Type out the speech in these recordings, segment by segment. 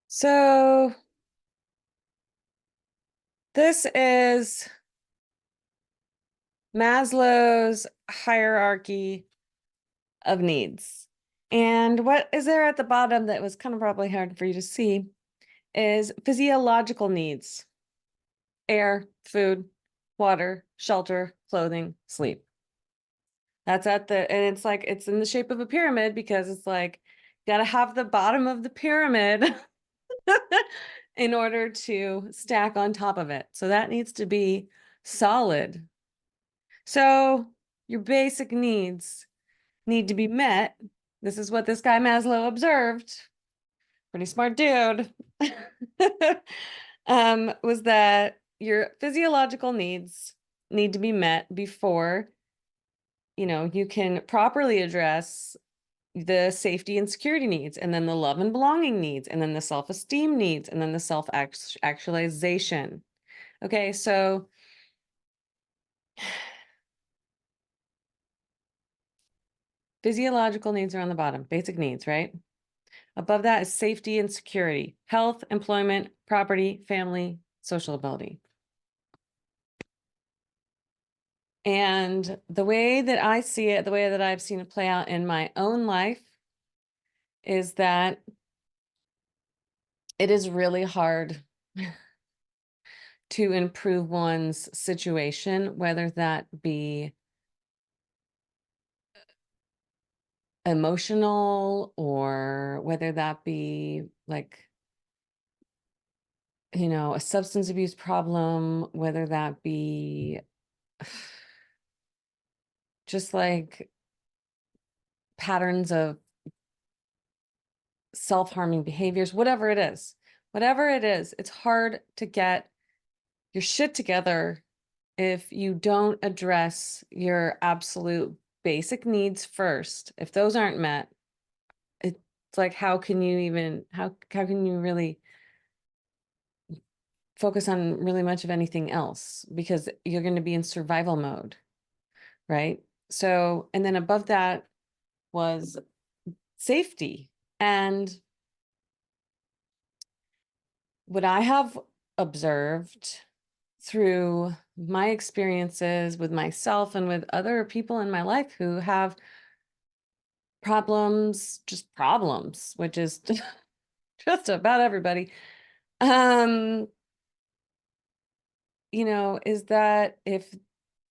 So this is Maslow's hierarchy of needs. And what is there at the bottom that was kind of probably hard for you to see is physiological needs: air, food, water, shelter, clothing, sleep. That's and it's like, it's in the shape of a pyramid because it's like, got to have the bottom of the pyramid in order to stack on top of it. So that needs to be solid. So your basic needs need to be met. This is what this guy Maslow observed. Pretty smart dude. Was that your physiological needs need to be met before, you can properly address the safety and security needs, and then the love and belonging needs, and then the self-esteem needs, and then the self-actualization. Okay, so physiological needs are on the bottom, basic needs, right? Above that is safety and security, health, employment, property, family, social ability. And the way that I see it, the way that I've seen it play out in my own life, is that it is really hard to improve one's situation, whether that be emotional or whether that be like, a substance abuse problem, whether that be just like patterns of self-harming behaviors, whatever it is, it's hard to get your shit together if you don't address your absolute basic needs first. If those aren't met, it's like, how can you really focus on really much of anything else? Because you're going to be in survival mode, right? So, and then above that was safety. And what I have observed through my experiences with myself and with other people in my life who have problems, just problems, which is just about everybody, um, is that if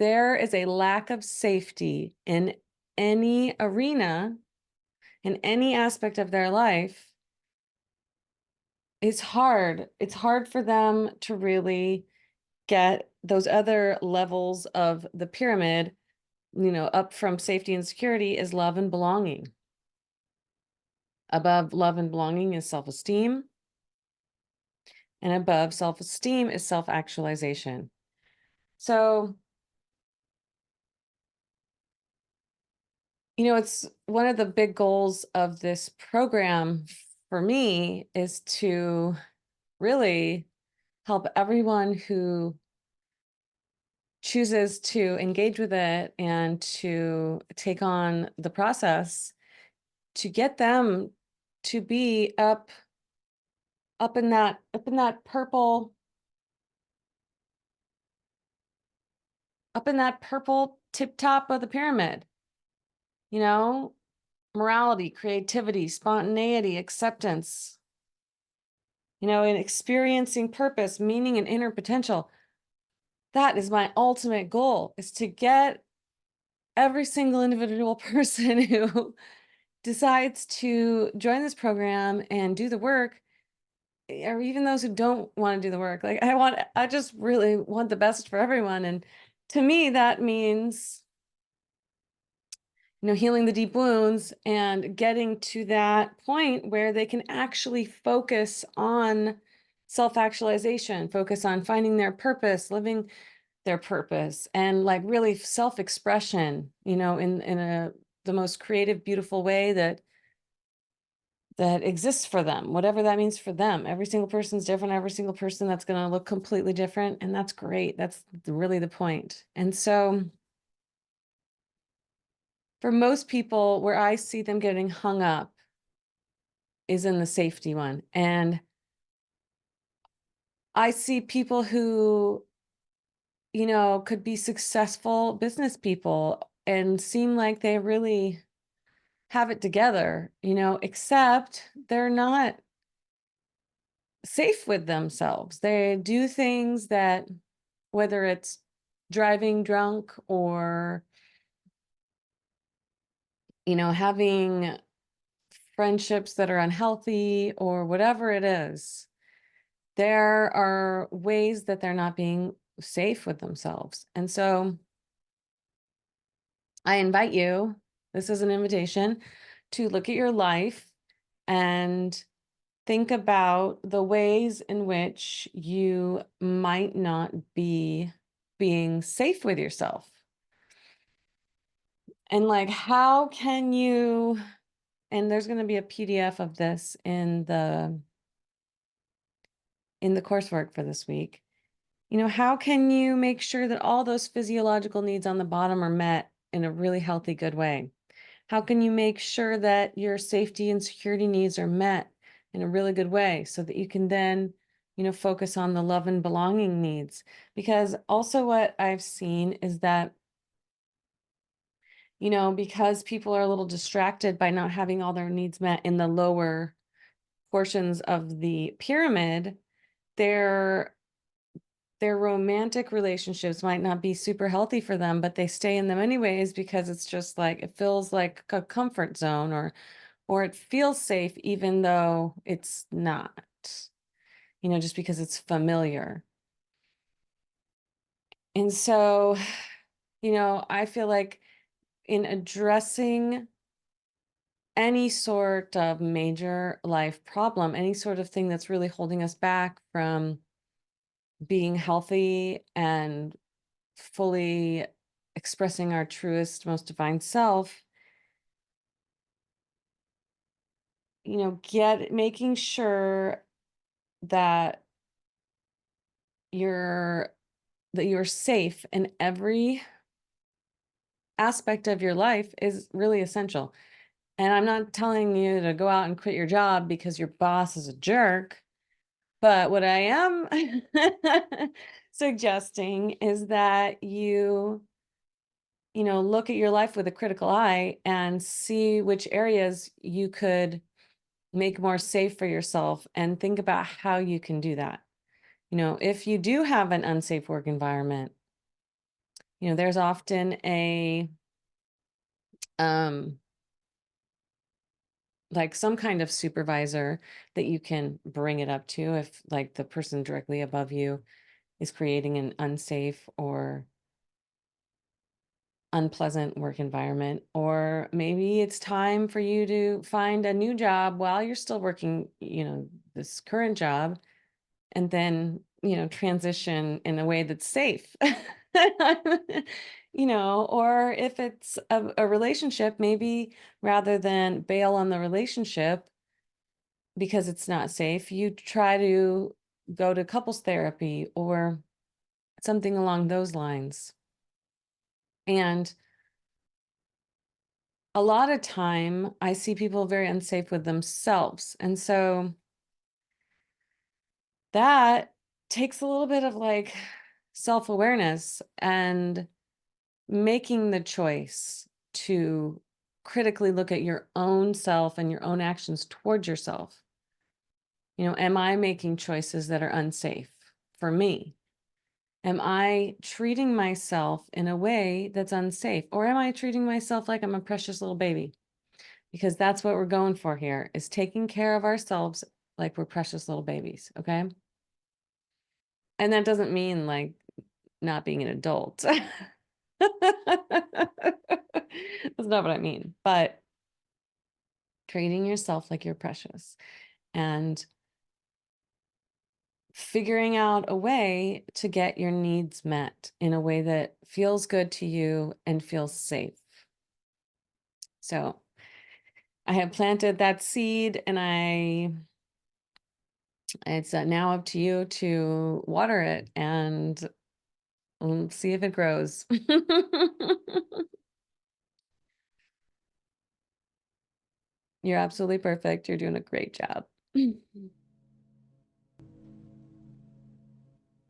there is a lack of safety in any arena, in any aspect of their life, it's hard. It's hard for them to really get those other levels of the pyramid, up from safety and security is love and belonging. Above love and belonging is self-esteem. And above self-esteem is self-actualization. So, it's one of the big goals of this program for me is to really help everyone who chooses to engage with it and to take on the process, to get them to be up in that purple tip top of the pyramid, you know, morality, creativity, spontaneity, acceptance, and experiencing purpose, meaning, and inner potential. That is my ultimate goal, is to get every single individual person who decides to join this program and do the work, or even those who don't want to do the work. Like, I just really want the best for everyone. And to me, that means, healing the deep wounds and getting to that point where they can actually focus on self-actualization, focus on finding their purpose, living their purpose, and like really self-expression, in the most creative, beautiful way that exists for them, whatever that means for them. Every single person's different. Every single person, that's going to look completely different. And that's great. That's really the point. And so for most people, where I see them getting hung up is in the safety one. And I see people who, could be successful business people and seem like they really have it together, except they're not safe with themselves. They do things that, whether it's driving drunk or, having friendships that are unhealthy or whatever it is, there are ways that they're not being safe with themselves. And so I invite you, this is an invitation to look at your life and think about the ways in which you might not be being safe with yourself. And like, how can you, and there's going to be a PDF of this in the coursework for this week. How can you make sure that all those physiological needs on the bottom are met in a really healthy, good way? How can you make sure that your safety and security needs are met in a really good way so that you can then, focus on the love and belonging needs? Because also what I've seen is that, because people are a little distracted by not having all their needs met in the lower portions of the pyramid, their their romantic relationships might not be super healthy for them, but they stay in them anyways because it's just like it feels like a comfort zone, or it feels safe even though it's not, just because it's familiar. And so, I feel like in addressing any sort of major life problem, any sort of thing that's really holding us back from being healthy and fully expressing our truest, most divine self, making sure that you're you're safe in every aspect of your life is really essential. And I'm not telling you to go out and quit your job because your boss is a jerk, but what I am suggesting is that look at your life with a critical eye and see which areas you could make more safe for yourself and think about how you can do that. If you do have an unsafe work environment, there's often a um like some kind of supervisor that you can bring it up to if like the person directly above you is creating an unsafe or unpleasant work environment. Or maybe it's time for you to find a new job while you're still working, this current job, and then, transition in a way that's safe. Or if it's a relationship, maybe rather than bail on the relationship because it's not safe, you try to go to couples therapy or something along those lines. And a lot of time I see people very unsafe with themselves. And so that takes a little bit of like self-awareness and making the choice to critically look at your own self and your own actions towards yourself. Am I making choices that are unsafe for me? Am I treating myself in a way that's unsafe? Or am I treating myself like I'm a precious little baby? Because that's what we're going for here, is taking care of ourselves like we're precious little babies, okay? And that doesn't mean like not being an adult. That's not what I mean. But treating yourself like you're precious and figuring out a way to get your needs met in a way that feels good to you and feels safe. So I have planted that seed, and it's now up to you to water it and see if it grows. You're absolutely perfect. You're doing a great job.